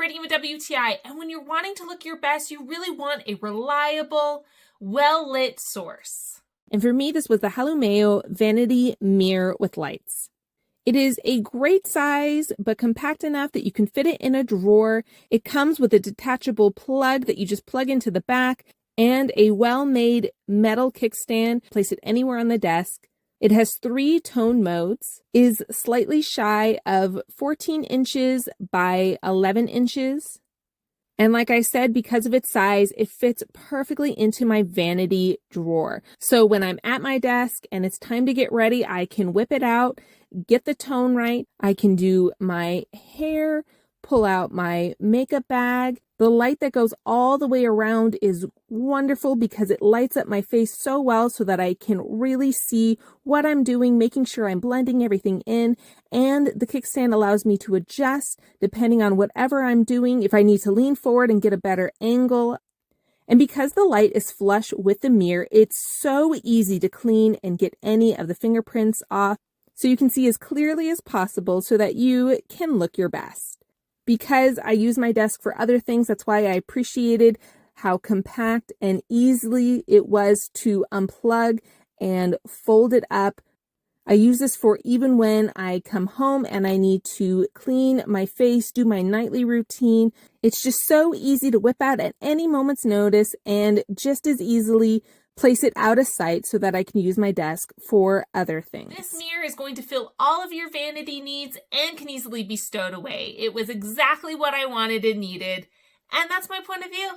celebrating with WTI, and when you're wanting to look your best, you really want a reliable, well-lit source. And for me, this was the halumao Vanity Mirror with lights. It is a great size, but compact enough that you can fit it in a drawer. It comes with a detachable plug that you just plug into the back and a well-made metal kickstand. Place it anywhere on the desk. It has 3 tone modes, is slightly shy of 14 inches by 11 inches. And like I said, because of its size, it fits perfectly into my vanity drawer. So when I'm at my desk and it's time to get ready, I can whip it out, get the tone right. I can do my hair, pull out my makeup bag. The light that goes all the way around is wonderful because it lights up my face so well so that I can really see what I'm doing, making sure I'm blending everything in. And the kickstand allows me to adjust depending on whatever I'm doing, if I need to lean forward and get a better angle. And because the light is flush with the mirror, it's so easy to clean and get any of the fingerprints off so you can see as clearly as possible so that you can look your best. Because I use my desk for other things, that's why I appreciated how compact and easily it was to unplug and fold it up. I use this for even when I come home and I need to clean my face, do my nightly routine. It's just so easy to whip out at any moment's notice and just as easily place it out of sight so that I can use my desk for other things. This mirror is going to fill all of your vanity needs and can easily be stowed away. It was exactly what I wanted and needed, and that's my point of view.